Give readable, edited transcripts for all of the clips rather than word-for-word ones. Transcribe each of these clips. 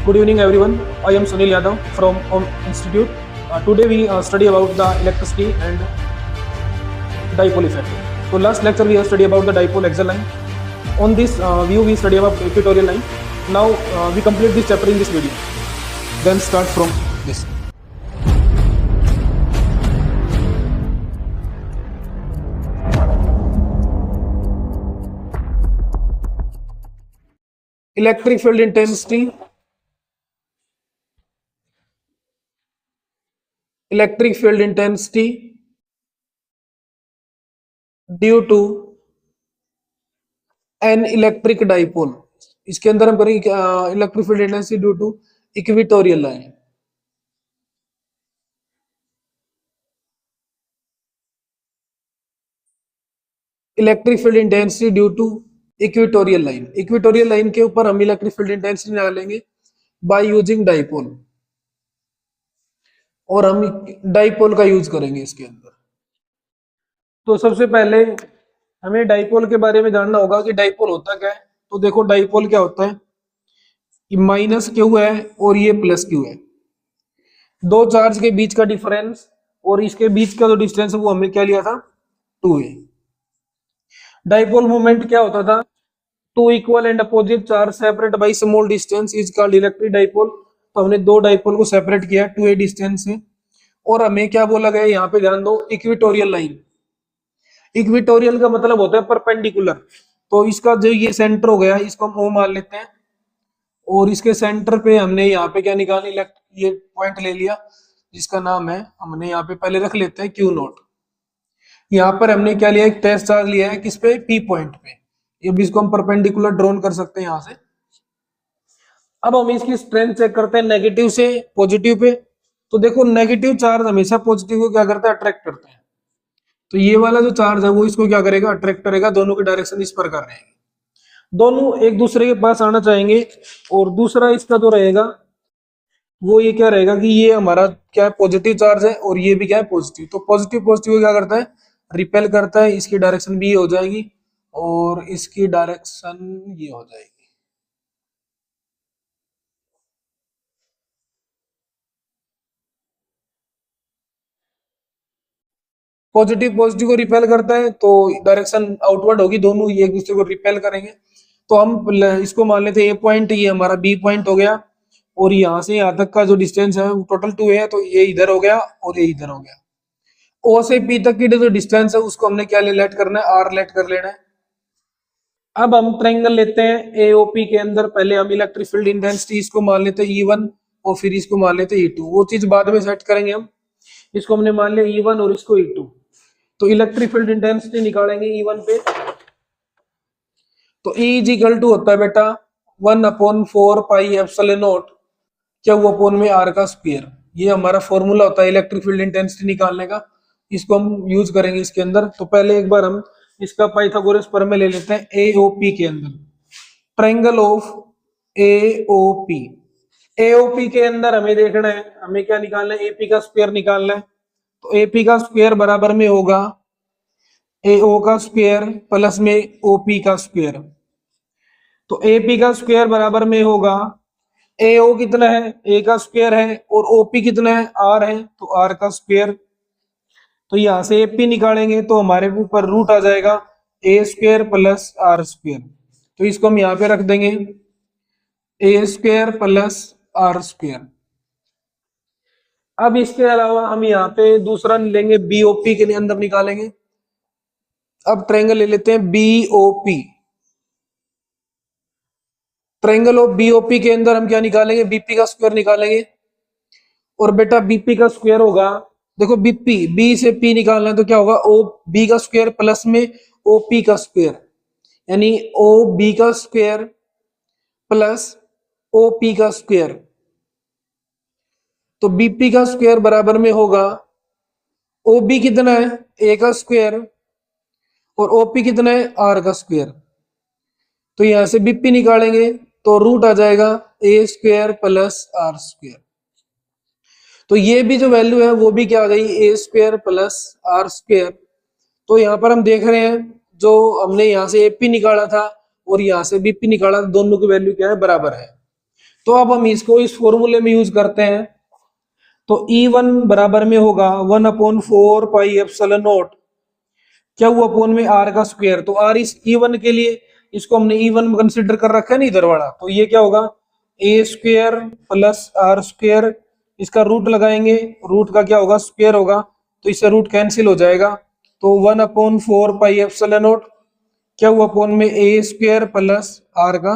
Good evening, everyone. I am Sunil Yadav from Home Institute. Today we study about the electricity and dipole effect. So last lecture we have studied about the dipole axial line. On this view we study about equatorial line. Now we complete this chapter in this video. Then start from this. Electric field intensity. Electric field intensity due to an electric dipole. इसके अंदर हम करेंगे electric field intensity due to equatorial line. Electric field intensity due to equatorial line. Equatorial line के ऊपर हम electric field intensity निकालेंगे by using dipole, और हम डाइपोल का यूज करेंगे इसके अंदर. तो सबसे पहले हमें डाइपोल के बारे में जानना होगा कि डाइपोल होता क्या है. तो देखो डाइपोल क्या होता है, माइनस क्यू है और ये प्लस क्यू है. दो चार्ज के बीच का डिफरेंस और इसके बीच का जो डिस्टेंस है वो हमने क्या लिया था, 2a. डाइपोल मोमेंट क्या होता था, two equal and opposite charge separate by small distance is called electric dipole. तो हमने दो डाइपोल को सेपरेट किया 2a डिस्टेंस से, और हमें क्या बोला गया यहाँ पे ध्यान दो, इक्वेटोरियल लाइन. इक्वेटोरियल का मतलब होता है परपेंडिकुलर. तो इसका जो ये सेंटर हो गया इसको हम O मान लेते हैं, और इसके सेंटर पे हमने यहाँ पे क्या निकाली, ये पॉइंट ले लिया जिसका नाम है, हमने यहाँ पे पहले रख लेते हैं Q0. यहाँ पर हमने क्या लिया, एक टेस्ट चार्ज लिया है किस पे, P पॉइंट पे. अब इसको हम परपेंडिकुलर ड्रॉन कर सकते हैं यहाँ से. अब हम इसकी स्ट्रेंथ चेक करते हैं नेगेटिव से पॉजिटिव पे. तो देखो नेगेटिव चार्ज हमेशा पॉजिटिव को क्या करता है, अट्रैक्ट करते हैं. तो ये वाला जो चार्ज है वो इसको क्या करेगा, अट्रैक्ट करेगा. दोनों की डायरेक्शन इस पर कर रहे हैं, दोनों एक दूसरे के पास आना चाहेंगे. और दूसरा इसका जो रहेगा वो ये क्या रहेगा कि ये हमारा क्या है, पॉजिटिव चार्ज है, और ये भी क्या है, पॉजिटिव. तो पॉजिटिव पॉजिटिव क्या करता है, रिपेल करता है. इसकी डायरेक्शन भी ये हो जाएगी और इसकी डायरेक्शन ये हो जाएगी. पॉजिटिव पॉजिटिव को रिपेल करता है तो डायरेक्शन आउटवर्ड होगी, दोनों ये एक दूसरे को रिपेल करेंगे. तो हम इसको मान लेते हैं ए पॉइंट, ये हमारा बी पॉइंट हो गया, और यहाँ से यहाँ तक का जो डिस्टेंस है वो टोटल 2 है. तो ये इधर हो गया और ये इधर हो गया. ओ से पी तक की जो डिस्टेंस है उसको हमने क्या लेट करना है, आर लेट कर लेना है. अब हम ट्रायंगल लेते हैं एओपी के अंदर. पहले हम इलेक्ट्रिक फील्ड इंटेंसिटी इसको मान लेते हैं E1 और फिर इसको मान लेते हैं E2. वो चीज बाद में सेट करेंगे हम. इसको हमने मान लिया E1 और इसको E2. तो इलेक्ट्रिक फील्ड इंटेंसिटी निकालेंगे E1 पे. तो E इज इक्वल टू होता है बेटा 1/4 पाई एप्सिलॉन नॉट क्या हुआ अपॉन में R का स्क्वायर. ये हमारा फॉर्मूला होता है इलेक्ट्रिक फील्ड इंटेंसिटी निकालने का. इसको हम यूज करेंगे इसके अंदर. तो पहले एक बार हम इसका पाइथागोरस प्रमेय ले लेते हैं एओपी के अंदर. Triangle of AOP. एओपी के अंदर हमें देखना है, हमें क्या निकालना है, एपी का स्क्वायर निकालना है. तो एपी का स्क्वायर बराबर में होगा एओ का स्क्वायर प्लस में ओपी का स्क्वायर. तो एपी का स्क्वायर बराबर में होगा, एओ कितना है, ए का स्क्वायर है, और ओपी कितना है, आर है, तो आर का स्क्वायर. तो यहां से एपी निकालेंगे तो हमारे ऊपर रूट आ जाएगा ए स्क्वायर प्लस आर स्क्वायर. तो इसको हम यहाँ पे रख देंगे ए स्क्वायर प्लस आर स्क्वायर. अब इसके अलावा हम यहाँ पे दूसरा लेंगे बीओपी के लिए अंदर निकालेंगे. अब ट्रायंगल ले लेते हैं बीओपी. ट्रायंगल ऑफ बीओपी के अंदर हम क्या निकालेंगे, बीपी का स्क्वायर निकालेंगे. और बेटा बीपी का स्क्वायर होगा, देखो बीपी, बी से पी निकालना है तो क्या होगा, ओ बी का स्क्वायर प्लस में ओ पी का स्क्वायर, यानी ओ बी का स्क्वायर प्लस ओ पी का स्क्वायर. तो बीपी का स्क्वायर बराबर में होगा, ओ बी कितना है, ए का स्क्वायर, और ओपी कितना है, आर का स्क्वायर. तो यहां से बीपी निकालेंगे तो रूट आ जाएगा ए स्क्वायर प्लस आर स्क्वायर. तो ये भी जो वैल्यू है वो भी क्या आ गई, ए स्क्वायर प्लस आर स्क्वायर. तो यहाँ पर हम देख रहे हैं जो हमने यहाँ से एपी निकाला था और यहाँ से बीपी निकाला था, दोनों की वैल्यू क्या है, बराबर है. तो अब हम इसको इस फॉर्मूले में यूज करते हैं। तो E1 बराबर में होगा 1/4 पाई एप्सिलॉन नॉट, क्या हुआ अपोन में आर का स्क्वायर। तो आर इस E1 के लिए, इसको हमने E1 कंसिडर कर रखा है ना इधर वाला, तो ये क्या होगा ए स्क्वायर प्लस आर स्क्वायर, इसका रूट लगाएंगे, रूट का क्या होगा स्क्वायर होगा, तो इससे रूट कैंसिल हो जाएगा। तो 1/4 पाई एप्सिलॉन नॉट क्या हुआ अपोन में ए स्क्वायर प्लस आर का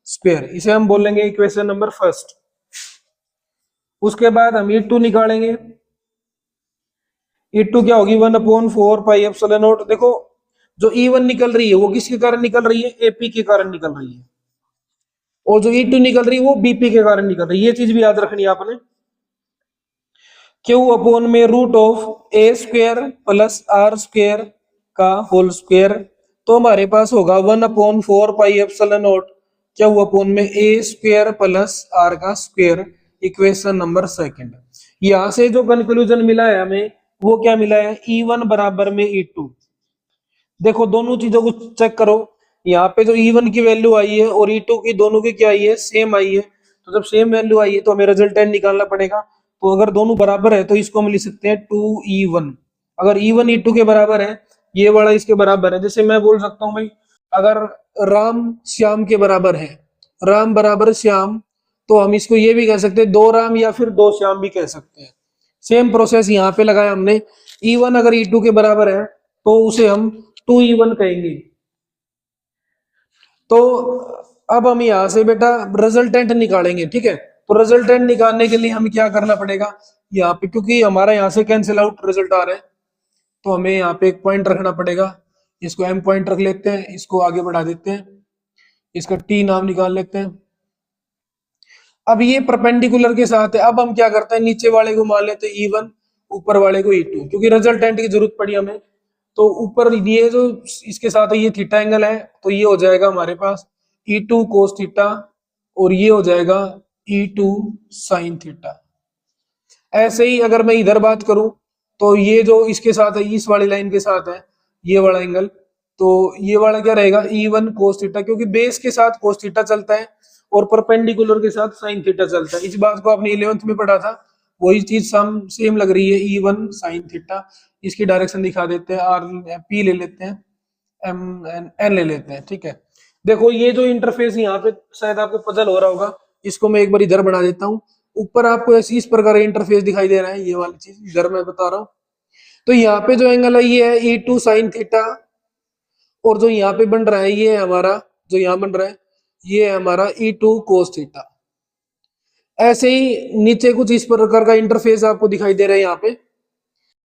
स्क्वायर, इसे हम बोलेंगे इक्वेशन नंबर फर्स्ट। उसके बाद हम E2 निकालेंगे। E2 क्या होगी 1/4 पाई एप्सिलॉन नॉट। देखो जो E1 निकल रही है वो किसके कारण निकल रही है, एपी के कारण निकल रही है, और जो E2 निकल रही है वो बीपी के कारण निकल रही है। ये चीज भी याद रखनी है आपने। क्यू अपोन में root of a square plus r square का होल स्क्वायर, तो हमारे पास होगा 1/4 पाई एप्सिलॉन नॉट क्या हुआ अपोन में ए स्क्वायर प्लस आर का स्क्वायर, इक्वेशन नंबर सेकंड। यहां से जो कंक्लूजन मिला है हमें वो क्या मिला है, E1 बराबर में E2। देखो दोनों चीजों को चेक करो, यहाँ पे जो E1 की वैल्यू आई है और E2 की, दोनों की क्या आई है, सेम आई है। तो जब सेम वैल्यू आई है तो हमें रिजल्टेंट निकालना पड़ेगा। तो अगर दोनों बराबर है तो इसको हम लिख सकते हैं 2E1। अगर E1 E2 के बराबर है, ये वाला इसके बराबर है, जैसे मैं बोल सकता हूँ भाई अगर राम श्याम के बराबर है, राम बराबर श्याम, तो हम इसको ये भी कह सकते हैं दो राम या फिर दो श्याम भी कह सकते हैं। सेम प्रोसेस यहाँ पे लगाया हमने। E1 अगर E2 के बराबर है तो उसे हम 2E1 कहेंगे। तो अब हम यहां से बेटा रिजल्टेंट निकालेंगे, ठीक है। तो रिजल्टेंट निकालने के लिए हमें क्या करना पड़ेगा, यहाँ पे क्योंकि हमारा यहाँ से कैंसिल आउट रिजल्ट आ रहा है, तो हमें यहाँ पे एक पॉइंट रखना पड़ेगा। इसको एम पॉइंट रख लेते हैं, इसको आगे बढ़ा देते हैं, इसका टी नाम निकाल लेते हैं। अब ये परपेंडिकुलर के साथ है, अब हम क्या करते हैं नीचे वाले को मान लेते हैं E1, ऊपर वाले को E2, क्योंकि रिजल्टेंट की जरूरत पड़ी हमें। तो ऊपर ये जो इसके साथ है ये थीटा एंगल है, तो ये हो जाएगा हमारे पास E2 कोस थीटा, और ये हो जाएगा E2 साइन थीटा। ऐसे ही अगर मैं इधर बात करूं तो ये जो इसके साथ है, इस वाली लाइन के साथ है ये वाला एंगल, तो ये वाला क्या रहेगा E1 कोस थीटा, क्योंकि बेस के साथ कोस थीटा चलता है और परपेंडिकुलर के साथ साइन थीटा चलता है। इस बात को आपने 11th में पढ़ा था, वही चीज सेम लग रही है E1 साइन थीटा। इसकी डायरेक्शन दिखा देते हैं, आर पी ले लेते हैं, एम एन ले लेते हैं, ठीक है। देखो ये जो इंटरफेस यहाँ पे शायद आपको पजल हो रहा होगा, इसको मैं एक बार इधर बना देता हूँ। ऊपर आपको ऐसी इस प्रकार इंटरफेस दिखाई दे रहा है, ये वाली चीज इधर मैं बता रहा हूँ। तो यहाँ पे जो एंगल है ये है E2 साइन थीटा, और जो यहाँ पे बन रहा है ये है हमारा, जो यहाँ बन रहा है ये है हमारा E2 कोस थीटा। ऐसे ही नीचे कुछ इस प्रकार का इंटरफेस आपको दिखाई दे रहा है यहाँ पे।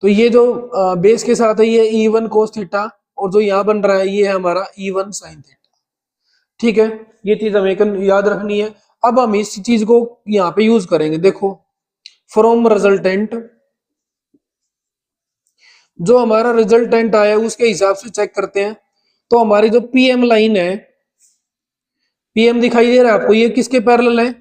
तो ये जो बेस के साथ है ये E1 कोस थीटा, और जो यहाँ बन रहा है ये है हमारा E1 साइन थीटा, ठीक है। ये चीज हमें याद रखनी है। अब हम इस चीज को यहाँ पे यूज करेंगे। देखो फ्रॉम रिजल्टेंट, जो हमारा रिजल्टेंट आया उसके हिसाब से चेक करते हैं। तो हमारी जो पीएम लाइन है, पीएम दिखाई दे रहा है आपको, ये किसके पैरेलल है,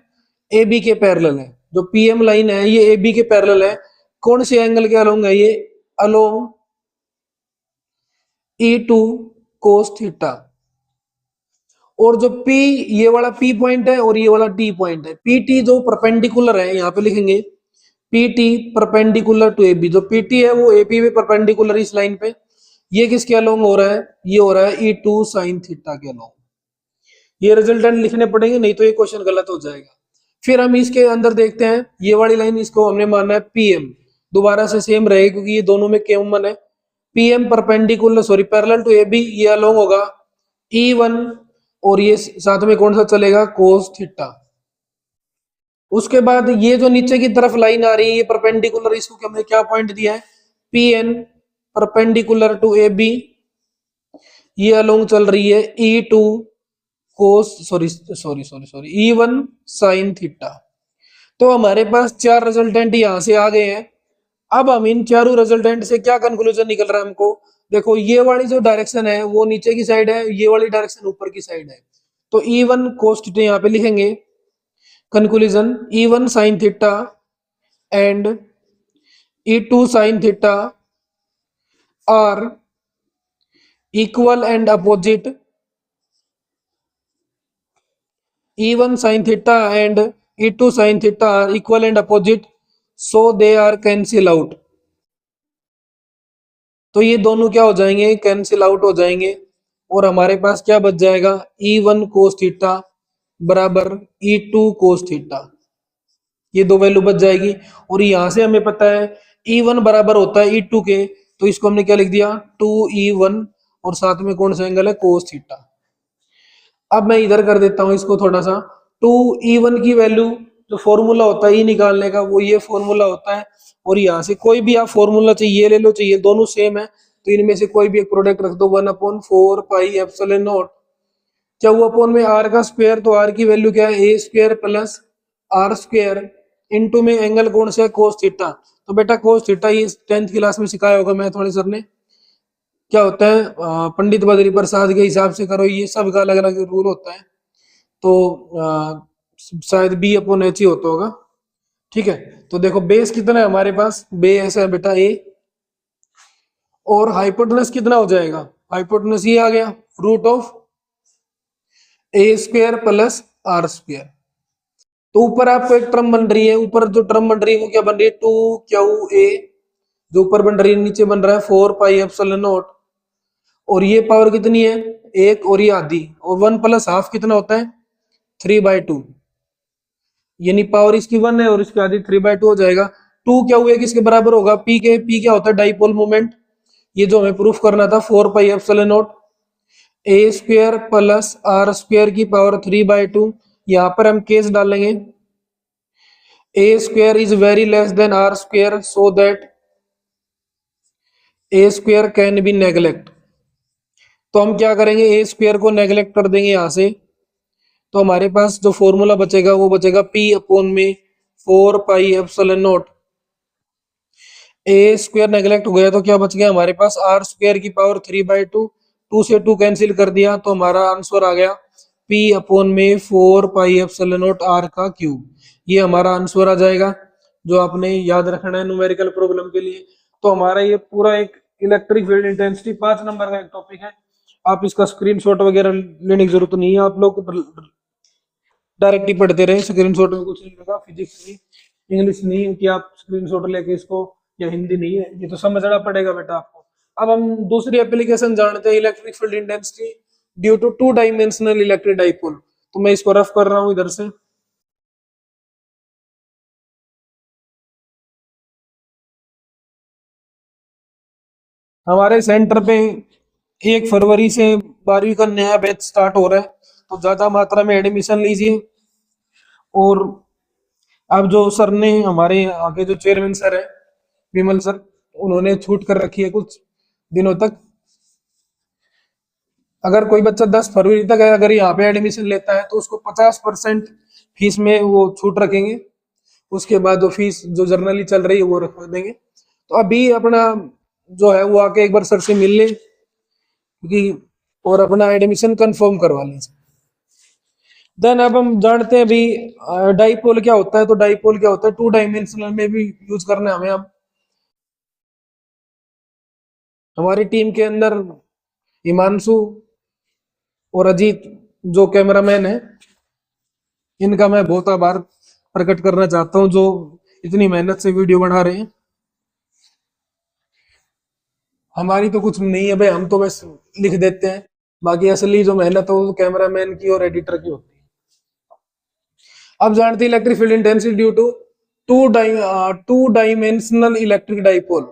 ए बी के पैरेलल है। जो पीएम लाइन है ये ए बी के पैरेलल है। कौन से एंगल के अलोंग है, ये अलोंग E2 कोस थीटा। और जो P, ये वाला P पॉइंट है और ये वाला T पॉइंट है, PT जो परपेंडिकुलर है यहाँ पे लिखेंगे PT परपेंडिकुलर टू AB। जो PT है वो AP पे परपेंडिकुलर इस लाइन पे, ये किसके अलोंग हो रहा है, ये हो रहा है E2 साइन थीटा के अलोंग। ये रिजल्टेंट लिखने पड़ेंगे, नहीं तो ये क्वेश्चन गलत हो जाएगा। फिर हम इसके अंदर देखते हैं ये वाली लाइन, इसको हमने मानना है PM, दोबारा से सेम रहेगी क्योंकि ये दोनों में कॉमन है। PM perpendicular sorry parallel to AB, ये अलोंग होगा E1, और ये साथ में कौन सा चलेगा, कोस थीटा। उसके बाद ये जो नीचे की तरफ लाइन आ रही है ये परपेंडिकुलर, इसको हमने क्या पॉइंट दिया है, PN परपेंडिकुलर टू AB, ये अलोंग चल रही है E2 cos sorry sorry sorry sorry E1 sine theta. तो हमारे पास चार रिजल्टेंट यहां से आ गए हैं। अब हम इन चारों रिजल्टेंट से क्या कंक्लूजन निकल रहा है हमको, देखो ये वाली जो डायरेक्शन है वो नीचे की साइड है, ये वाली डायरेक्शन ऊपर की साइड है। तो E1 कोस थीटा यहाँ पे लिखेंगे, conclusion E1 sine theta and E2 sine theta are equal and opposite E1 sin theta and E2 sin theta are equal and opposite, so they are cancel out. तो ये दोनों क्या हो जाएंगे, cancel out हो जाएंगे और हमारे पास क्या बच जाएगा, E1 cos थीटा बराबर E2 cos थीटा, ये दो वैल्यू बच जाएगी। और यहां से हमें पता है E1 बराबर होता है E2 के, तो इसको हमने क्या लिख दिया 2E1 और साथ में कौन सा एंगल है cos थीटा। अब मैं इधर कर देता हूं इसको थोड़ा सा, 2E1 की वैल्यू जो फॉर्मूला होता है ई निकालने का वो ये फॉर्मूला होता है, और यहाँ से कोई भी आप फॉर्मूला चाहिए ले लो, चाहिए दोनों सेम है तो इनमें से कोई भी एक प्रोडक्ट रख दो, 1/4 पाई एप्सिलॉन नॉट क्या हुआ अपॉन में आर का स्क्वायर, तो आर की वैल्यू क्या है a square plus r square into में एंगल कौन सा है कोस थीटा। तो बेटा कोस थीटा ये 10th क्लास में सिखाया होगा मैथ वाले सर ने, क्या होता है पंडित बद्री प्रसाद के हिसाब से करो, ये सब का अलग अलग रूल होता है, तो शायद B/H ही होता होगा, ठीक है। तो देखो बेस कितना है हमारे पास, बेस है बेटा ए, और हाइपोटेनस कितना हो जाएगा, हाइपोटेनस ये आ गया root of a square plus r square. तो ऊपर आपको एक टर्म बन रही है, ऊपर जो टर्म बन रही है वो क्या बन रही है 2QA, जो ऊपर बन रही है नीचे बन रहा है 4 पाई एप्सिलॉन नॉट, और ये पावर कितनी है एक और ये आधी, और 1 प्लस हाफ कितना होता है 3/2, यानी पावर इसकी 1 है और इसकी आधी 3/2 हो जाएगा। 2 क्या हुआ किसके बराबर होगा पी के, पी क्या होता है डाइपोल मोमेंट, ये जो हमें प्रूफ करना था 4 pi epsilon naught a square plus r square की पावर 3/2, यहाँ पर हम केस डालेंगे a square is very less than r square so that a square can be neglect. तो हम क्या करेंगे ए स्क्वायर को नेग्लेक्ट कर देंगे यहाँ से, तो हमारे पास जो फॉर्मूला बचेगा वो बचेगा P/में 4 pi epsilon naught, a square neglect हो गया तो क्या बच गया हमारे पास आर स्क्वायर की पावर 3/2, 2 से 2 कैंसिल कर दिया तो हमारा आंसर आ गया P/में 4 पाई एप्सिलॉन नॉट आर का क्यूब, ये हमारा आंसर आ जाएगा जो आपने याद रखना है न्यूमेरिकल प्रॉब्लम के लिए। तो हमारा ये पूरा एक इलेक्ट्रिक फील्ड इंटेंसिटी 5 नंबर का एक टॉपिक है, आप इसका स्क्रीनशॉट वगैरह लेने की जरूरत नहीं है, आप लोग डायरेक्ट ही पढ़ते रहे, स्क्रीनशॉट में कुछ नहीं लगा, फिजिक्स नहीं इंग्लिश नहीं कि आप स्क्रीनशॉट लेके इसको, या हिंदी नहीं है, ये तो समझना पड़ेगा बेटा आपको। अब हम दूसरी एप्लीकेशन जानते हैं electric field intensity due to 2 dimensional electric dipole, तो मैं इसको रफ कर रहा हूं इधर से। हमारे सेंटर पे 1 फरवरी से 12वीं का नया बैच स्टार्ट हो रहा है, तो ज्यादा मात्रा में एडमिशन लीजिए। और अब जो सर ने हमारे आगे जो चेयरमैन सर है विमल सर, उन्होंने छूट कर रखी है कुछ दिनों तक, अगर कोई बच्चा 10 फरवरी तक है अगर यहाँ पे एडमिशन लेता है तो उसको 50% फीस में वो छूट रखेंगे, उसके बाद वो फीस जो जर्नली चल रही है वो रख देंगे। तो अभी अपना जो है वो आके एक बार सर से मिल ले क्योंकि, और अपना एडमिशन कंफर्म करवा लें। देन अब हम जानते हैं अभी डाइपोल क्या होता है, तो डाइपोल क्या होता है 2 डायमेंशनल में भी यूज करना है हमें। अब हमारी टीम के अंदर हिमांशु और अजीत जो कैमरामैन है, इनका मैं बहुत आभार प्रकट करना चाहता हूँ जो इतनी मेहनत से वीडियो बना रहे हैं। हमारी तो कुछ नहीं है भाई, हम तो बस लिख देते हैं, बाकी असली जो मेहनत है वो कैमरामैन की और एडिटर की होती है। अब जानते हैं electric field intensity due to two dimensional electric dipole,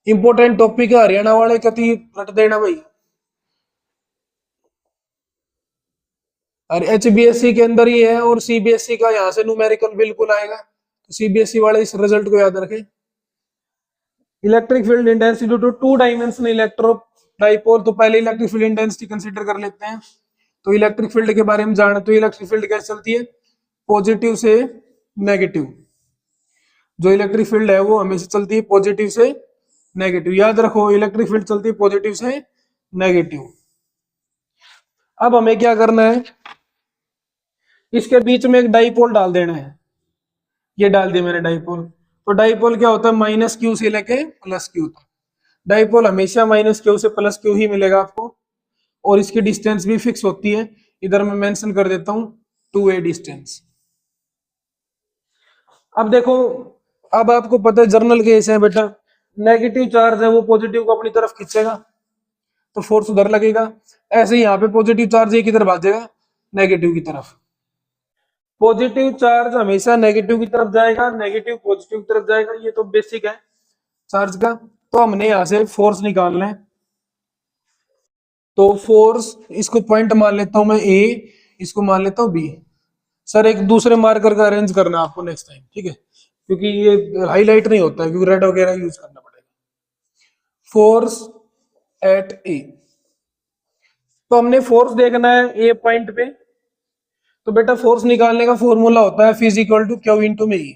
important topic है, हरियाणा वाले कति रट देना भाई। और HBSC के अंदर ही है और CBSE का यहाँ से न्यूमेरिकल बिल्कुल आएगा, तो CBSE वाले इस रिजल्ट को याद रखें। Electric field intensity due to 2 dimensional electro dipole, तो पहले इलेक्ट्रिक फील्ड इंटेंसिटी कंसीडर कर लेते हैं। तो इलेक्ट्रिक फील्ड के बारे में जाने, तो इलेक्ट्रिक फील्ड कैसे चलती है पॉजिटिव से नेगेटिव, जो इलेक्ट्रिक फील्ड है वो हमेशा चलती है पॉजिटिव से नेगेटिव, याद रखो इलेक्ट्रिक फील्ड चलती है पॉजिटिव से नेगेटिव। अब हमें क्या करना है, इसके बीच में एक डाइपोल डाल देना है, ये डाल दिया मैंने डाइपोल। तो डाइपोल क्या होता है -Q से लेके +Q तक, डाइपोल हमेशा -Q से +Q ही मिलेगा आपको, और इसकी डिस्टेंस भी फिक्स होती है, इधर मैं मेंशन कर देता हूँ 2a डिस्टेंस। अब देखो, अब आपको पता है जर्नल केस है बेटा, नेगेटिव चार्ज है वो पॉजिटिव को अपनी तरफ खींचेगा तो फोर्स उधर लगेगा। ऐसे ही यहाँ पे पॉजिटिव चार्ज ये किधर भागेगा, नेगेटिव की तरफ। पॉजिटिव चार्ज हमेशा नेगेटिव की तरफ जाएगा, नेगेटिव पॉजिटिव की तरफ जाएगा, ये तो बेसिक है चार्ज का। तो हमने यहाँ से फोर्स निकालना है, तो फोर्स इसको पॉइंट मान लेता हूं मैं ए, इसको मान लेता हूं बी। सर एक दूसरे मार्कर का अरेंज करना आपको नेक्स्ट टाइम, ठीक है, क्योंकि ये हाईलाइट नहीं होता है, क्योंकि रेड वगैरह यूज करना पड़ेगा। फोर्स एट ए, तो हमने फोर्स देखना है ए पॉइंट पे, तो बेटा फोर्स निकालने का फॉर्मूला होता है F is equal to q into में ई।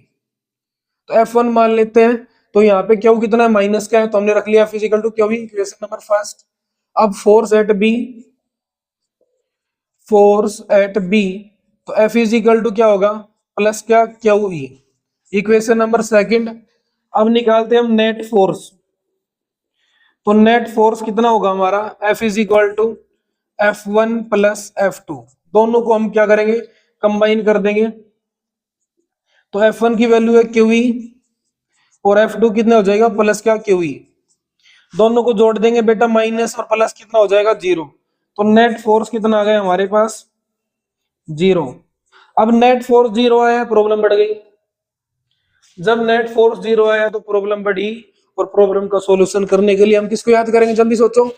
तो F1 मान लेते हैं, तो यहाँ पे क्यू कितना है, माइनस का है, तो हमने रख लिया F is equal to q, equation number first. अब force at B, force at B, तो F इज इक्वल टू क्या होगा, प्लस क्या, q E, equation number second. अब निकालते हैं हम नेट फोर्स, तो नेट फोर्स कितना होगा हमारा, F is equal to F1 plus F2, दोनों को हम क्या करेंगे, कंबाइन कर देंगे। तो F1 की वैल्यू है QE और F2 कितना हो जाएगा, प्लस क्या, QE, दोनों को जोड़ देंगे बेटा, माइनस और प्लस कितना हो जाएगा, 0। तो नेट फोर्स कितना आ गया हमारे पास, 0। अब नेट फोर्स 0 आया, प्रॉब्लम बढ़ गई। जब नेट फोर्स 0 आया तो प्रॉब्लम बढ़ी, और प्रॉब्लम का सॉल्यूशन करने के लिए हम किसको याद करेंगे, जल्दी सोचो।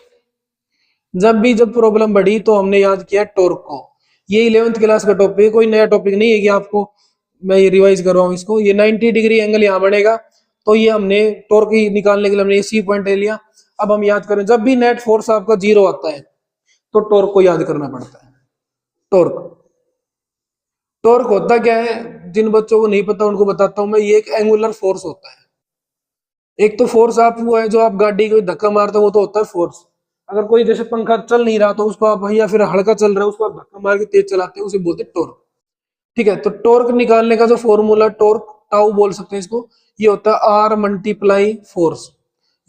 जब प्रॉब्लम बढ़ी तो हमने याद किया टॉर्क को। ये 11th क्लास का टॉपिक है, कोई नया टॉपिक नहीं है कि आपको मैं ये रिवाइज कर रहा हूँ इसको। ये 90 डिग्री एंगल यहाँ बनेगा, तो ये हमने टॉर्क निकालने के लिए हमने सी पॉइंट ले लिया। अब हम याद करें, जब भी नेट फोर्स आपका 0 आता है तो टॉर्क को याद करना पड़ता है। टॉर्क, टॉर्क होता क्या है, जिन बच्चों को नहीं पता उनको बताता हूं मैं। ये एक एंगुलर फोर्स होता है। एक तो फोर्स आप वो है जो आप गाड़ी को धक्का मारते हो, वो तो होता है फोर्स। अगर कोई जैसे पंखा चल नहीं रहा तो उसको आप, या फिर हल्का चल रहा है उसको आप धक्का मार के तेज चलाते हैं, उसे बोलते हैं टॉर्क। ठीक है, तो टॉर्क निकालने का जो फॉर्मूला, टॉर्क टाउ बोल सकते हैं इसको, ये होता है आर मल्टीप्लाई फोर्स,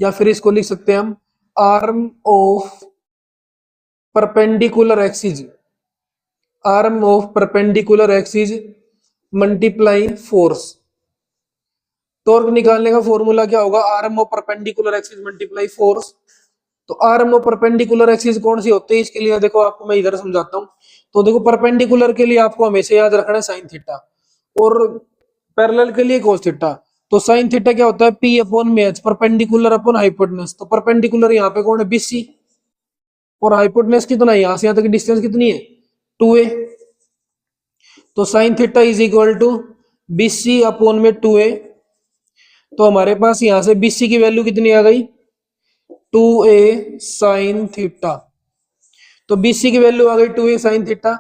या फिर इसको लिख सकते हैं हम arm of perpendicular axis, arm of perpendicular axis multiply force. Torque निकालने का फॉर्मूला क्या होगा, arm of perpendicular axis multiply force. तो आर्म ऑफ परपेंडिकुलर एक्सिस कौन सी होती है, इसके लिए देखो आपको मैं इधर समझाता हूँ। तो देखो परपेंडिकुलर के लिए आपको हमेशा याद रखना है साइन थीटा, और पैरेलल के लिए कोस थीटा। तो साइन थीटा क्या होता है, पी अपॉन में एच, परपेंडिकुलर अपॉन हाइपोटेनस। तो परपेंडिकुलर यहाँ पे कौन है, बीसी, और हाइपोटेनस कितना है, यहाँ से यहाँ तक डिस्टेंस कितनी है, 2a। तो sine theta is equal to BC upon में 2a। तो हमारे पास यहां से बीसी की वैल्यू कितनी आ गई, 2a साइन थीटा। तो बीसी की वैल्यू आ गई 2a साइन थीटा।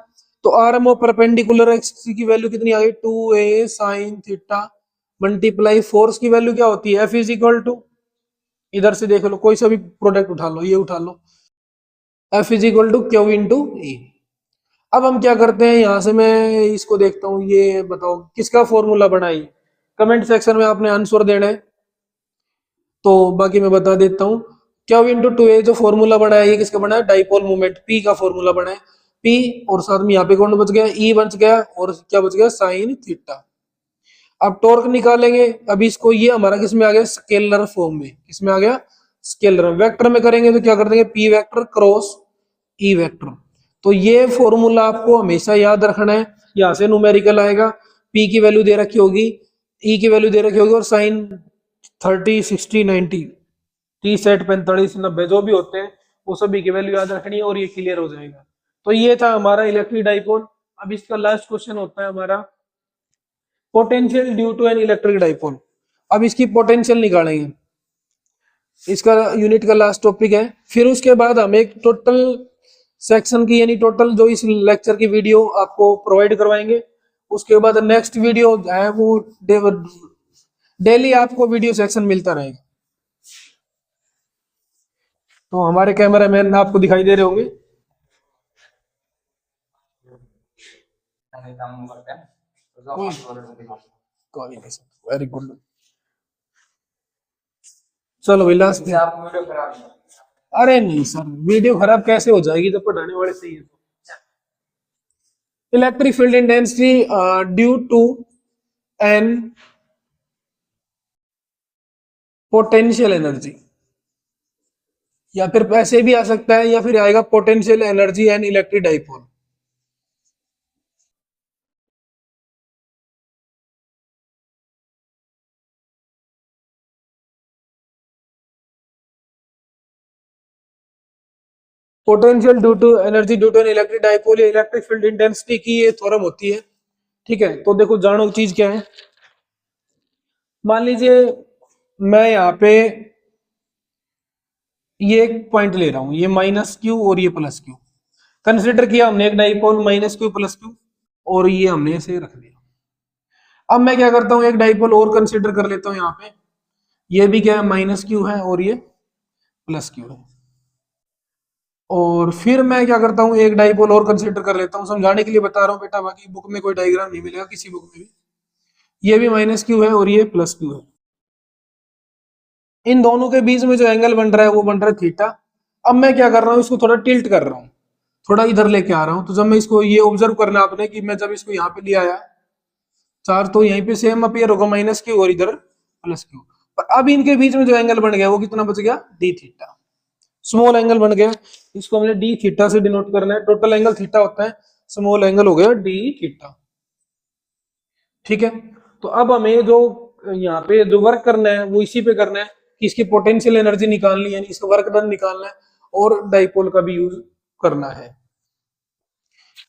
तो आर्म ऑफ परपेंडिकुलर एक्सिस की वैल्यू कितनी आ गई, 2a sine theta multiply force की वैल्यू क्या होती है, F इज इक्वल टू, इधर से देख लो, कोई सा भी प्रोडक्ट उठा लो, ये उठा लो, F is equal to q into E. अब हम क्या करते हैं, यहां से मैं इसको देखता हूं, ये बताओ किसका फॉर्मूला बनाई, कमेंट सेक्शन में आपने आंसर देना है। तो बाकी मैं बता देता हूँ, क्या इंटू टू ए जो फॉर्मूला बनाया, ये किसका बना है, डाइपोल मोमेंट पी का फॉर्मूला बना है, पी, और साथ में यहाँ पे कौन बच गया, ई बच गया, और क्या बच गया, साइन थीटा। अब टॉर्क निकालेंगे, अभी इसको, ये हमारा किस में आ गया, स्केलर फॉर्म में, किसमें आ गया, स्केलर। वेक्टर में करेंगे तो क्या कर देंगे, P vector cross E vector. तो ये फॉर्मूला आपको हमेशा याद रखना है, यहाँ से न्यूमेरिकल आएगा, पी की वैल्यू दे रखी होगी, ई की वैल्यू दे रखी होगी, और साइन 30 60 90 30 60 45 90 जो भी होते हैं वो सभी की वैल्यू याद रखनी है, और ये क्लियर हो जाएगा। तो ये था हमारा इलेक्ट्रिक डाइपोल। अब इसका लास्ट क्वेश्चन होता है हमारा potential due to an electric dipole. अब इसकी पोटेंशियल निकालेंगे, इसका यूनिट का लास्ट टॉपिक है। फिर उसके बाद हम एक टोटल सेक्शन की, यानी टोटल जो इस लेक्चर की वीडियो आपको प्रोवाइड करवाएंगे। उसके बाद नेक्स्ट वीडियो है वो डेली आपको वीडियो सेक्शन मिलता रहेगा। तो हमारे कैमरा मैन आपको दिखाई दे रहे होंगे। कोई नहीं सर, वेरी गुड। चलो विलास, अरे नहीं सर, वीडियो खराब कैसे हो जाएगी जब पढ़ाने वाले सही है तो। Electric field intensity due to an potential energy, या फिर ऐसे भी आ सकता है, या फिर आएगा potential energy and electric dipole. Potential due to energy due to an electric dipole, या इलेक्ट्रिक फील्ड इंटेंसिटी की ये थ्योरम होती है। ठीक है, तो देखो जानो चीज क्या है। मान लीजिए मैं यहाँ पे ये एक पॉइंट ले रहा हूं, ये माइनस क्यू और ये प्लस क्यू कंसिडर किया हमने एक dipole minus Q plus Q, और ये हमने ऐसे रख दिया। अब मैं क्या करता हूँ, एक डाइपोल और कंसिडर कर लेता हूँ यहाँ पे, ये भी क्या है माइनस क्यू है और ये प्लस क्यू है। और फिर मैं क्या करता हूँ, एक डाइपोल और कंसिडर कर लेता हूँ, समझाने के लिए बता रहा हूँ बेटा, बाकी बुक में कोई डायग्राम नहीं मिलेगा किसी बुक में भी। ये भी माइनस क्यू है और ये प्लस क्यू है। इन दोनों के बीच में जो एंगल बन रहा है वो बन रहा है थीटा। अब मैं क्या कर रहा हूँ, इसको थोड़ा टिल्ट कर रहा हूँ, थोड़ा इधर लेके आ रहा हूँ। तो जब मैं इसको ये ऑब्जर्व करना आपने कि मैं जब इसको यहाँ पे ले आया चार्ज, तो यहीं पे सेम अपीयर होगा माइनस क्यू और इधर प्लस क्यू। पर अब इनके बीच में जो एंगल बन गया वो कितना बच गया, डी थीटा। स्मॉल एंगल बन गया, इसको हमने डी थीटा से डिनोट करना है। टोटल एंगल थीटा होता है, स्मॉल एंगल हो गया डी थीटा। ठीक है, तो अब हमें जो यहाँ पे जो वर्क करना है वो इसी पे करना है कि इसकी पोटेंशियल एनर्जी निकालनी है, इसका वर्क डन निकालना है, और डाइपोल का भी यूज करना है।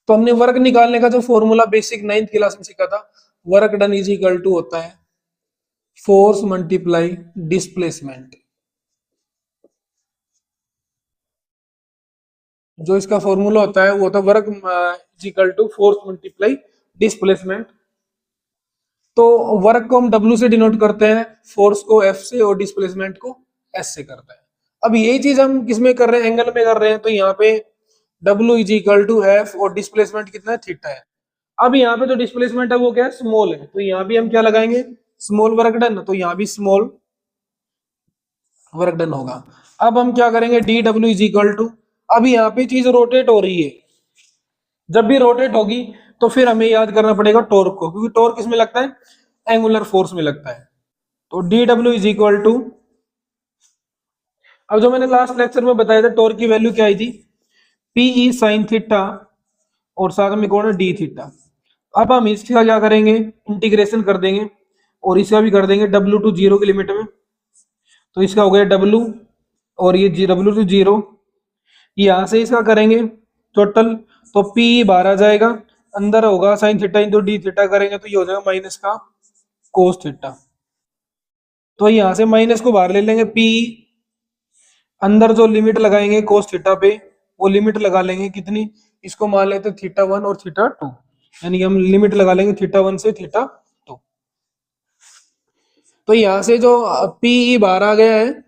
तो हमने वर्क निकालने का जो फॉर्मूला बेसिक 9th क्लास में सीखा था, work done is equal to होता है फोर्स मल्टीप्लाई डिस्प्लेसमेंट। जो इसका फॉर्मूला होता है वो होता है work is equal to force multiply displacement. तो वर्क को हम W से डिनोट करते हैं, फोर्स को F से, और डिस्प्लेसमेंट को S से करते हैं। अब यही चीज हम किसमें कर रहे हैं, एंगल में कर रहे हैं। तो यहाँ पे W is equal to F और डिस्प्लेसमेंट कितना है, थीटा है। अब यहाँ पे जो डिस्प्लेसमेंट है वो क्या है, स्मॉल है। तो यहाँ भी हम क्या लगाएंगे, स्मॉल वर्क डन। तो यहाँ भी स्मॉल वर्क डन होगा। अब हम क्या करेंगे, D W is equal to, अब यहाँ पे चीज रोटेट हो रही है, जब भी रोटेट होगी तो फिर हमें याद करना पड़ेगा टॉर्क को, क्योंकि टॉर्क किसमें लगता है, एंगुलर फोर्स में लगता है। तो D W is equal to, अब जो मैंने लास्ट लेक्चर में बताया था टॉर्क की वैल्यू क्या आई थी, पीई साइन थीटा, और साथ में कौन है, डी थीटा। अब हम इसका क्या करेंगे, इंटीग्रेशन कर देंगे, और इसका भी कर देंगे डब्ल्यू टू जीरो की लिमिट में। तो इसका हो गया डब्ल्यू, और ये डब्ल्यू टू जीरो, यहां से इसका करेंगे टोटल, तो पी बाहर आ जाएगा, अंदर होगा sine theta into D theta, करेंगे तो ये हो जाएगा माइनस का कोस थीटा। तो यहां से माइनस को बाहर ले लेंगे, पी अंदर जो लिमिट लगाएंगे कोस थीटा पे, वो लिमिट लगा लेंगे कितनी, इसको मान लेते थीटा वन और थीटा टू, यानी हम लिमिट लगा लेंगे थीटा वन से थीटा टू। तो यहां से जो पी बाहर आ गया है,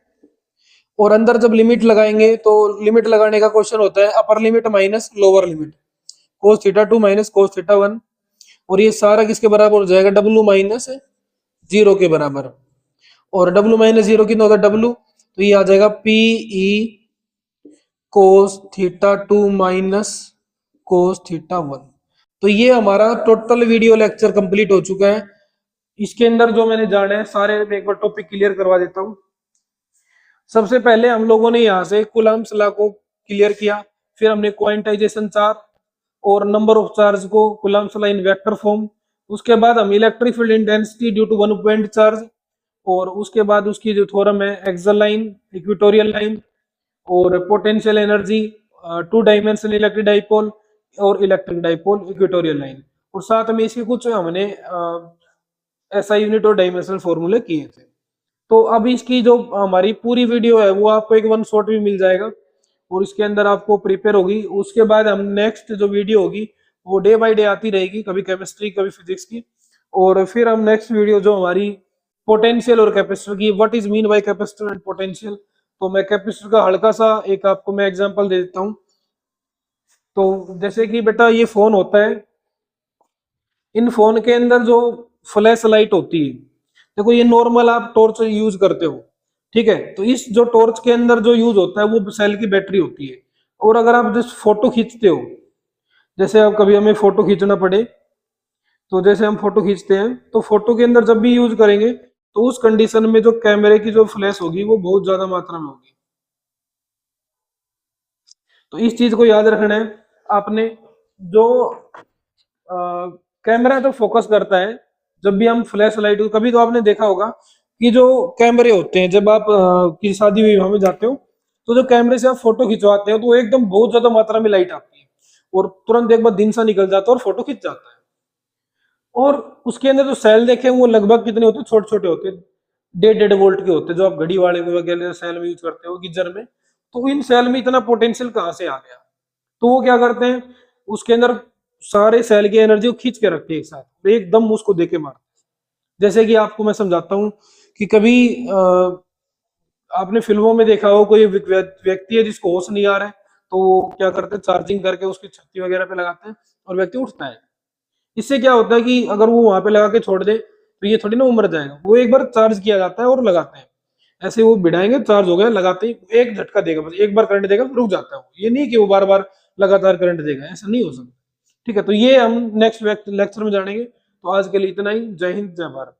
और अंदर जब लिमिट लगाएंगे तो लिमिट लगाने का क्वेश्चन होता है upper limit minus lower limit, cos theta two minus cos theta one, और ये सारा किसके बराबर हो जाएगा, डब्ल्यू माइनस जीरो के बराबर। और डब्ल्यू माइनस जीरो कितना होता है, डब्ल्यू, तो ये आ जाएगा P E cos theta two minus cos theta one. तो ये हमारा टोटल वीडियो लेक्चर कंप्लीट हो चुका है। इसके अंदर जो मैंने जाना है सारे एक बार टॉपिक क्लियर करवा देता हूँ। सबसे पहले हम लोगों ने यहाँ से कूलम्ब्स लॉ को क्लियर किया, फिर हमने क्वांटाइजेशन चार्ज और नंबर ऑफ चार्ज को Coulomb's law in vector form, उसके बाद हम electric field intensity due to one point charge, और उसके बाद उसकी जो थ्योरम है एक्सल लाइन, इक्वेटोरियल लाइन, और potential energy, two dimensional electric dipole और इलेक्ट्रिक डाइपोल, इक्वेटोरियल लाइन, और साथ में इसके कुछ हमने एसआई यूनिट और डायमेंशनल फॉर्मूले किए थे। तो अब इसकी जो हमारी पूरी वीडियो है वो आपको एक वन शॉट भी मिल जाएगा, और इसके अंदर आपको प्रिपेयर होगी। उसके बाद हम नेक्स्ट जो वीडियो होगी वो डे बाय डे आती रहेगी, कभी केमिस्ट्री कभी फिजिक्स की, और फिर हम नेक्स्ट वीडियो जो हमारी पोटेंशियल और कैपेसिटर की, what is mean by capacitor and potential, तो मैं कैपेसिटर का हल्का सा एक आपको मैं एग्जांपल दे देता हूँ। तो जैसे कि बेटा ये फोन होता है, इन फोन के अंदर जो फ्लैश लाइट होती है, देखो ये नॉर्मल आप टॉर्च यूज करते हो, ठीक है, तो इस जो टॉर्च के अंदर जो यूज होता है वो सेल की बैटरी होती है। और अगर आप जस्ट फोटो खींचते हो, जैसे अब कभी हमें फोटो खींचना पड़े, तो जैसे हम फोटो खींचते हैं तो फोटो के अंदर जब भी यूज करेंगे तो उस कंडीशन में जो कैमरे की जो फ्लैश होगी वो बहुत ज्यादा मात्रा में होगी। तो इस चीज को याद रखना है आपने। जो कैमरा तो फोकस करता है, जब भी हम फ्लैश लाइट, कभी तो आपने देखा होगा कि जो कैमरे होते हैं, जब आप किसी शादी विवाह में जाते हो तो जो कैमरे से आप फोटो खिंचवाते हो तो एकदम बहुत ज्यादा मात्रा में लाइट आती है और तुरंत एक बार दिन सा निकल जाता है और फोटो खिंच जाता है। और उसके अंदर जो सेल देखे वो लगभग कितने होते हैं, छोटे छोटे होते हैं, 1.5 वोल्ट के होते हैं, जो आप घड़ी वाले में वगैरह सेल में यूज करते हो गीजर में। तो इन सेल में इतना पोटेंशियल कहाँ से आ गया? तो वो क्या करते हैं, उसके अंदर सारे सेल की एनर्जी को खींच के रखते हैं एक साथ, तो एकदम उसको दे के मारते हैं। जैसे कि आपको मैं समझाता हूँ कि कभी आपने फिल्मों में देखा हो, कोई व्यक्ति है जिसको होश नहीं आ रहा है, तो वो क्या करते हैं, चार्जिंग करके उसकी छत्ती वगैरह पे लगाते हैं और व्यक्ति उठता है। इससे क्या होता है कि अगर वो वहां पे लगा के छोड़ दे तो ये थोड़ी ना उमर जाएगा, वो एक बार चार्ज किया जाता है और लगाते हैं। ऐसे वो भिड़ाएंगे, चार्ज हो गया, लगाते ही एक झटका देगा, बस एक बार करंट देगा, रुक जाता है वो। ये नहीं कि वो बार बार लगातार करंट देगा, ऐसा नहीं हो सकता। ठीक है, तो ये हम नेक्स्ट लेक्चर में जानेंगे। तो आज के लिए इतना ही। जय हिंद, जय भारत।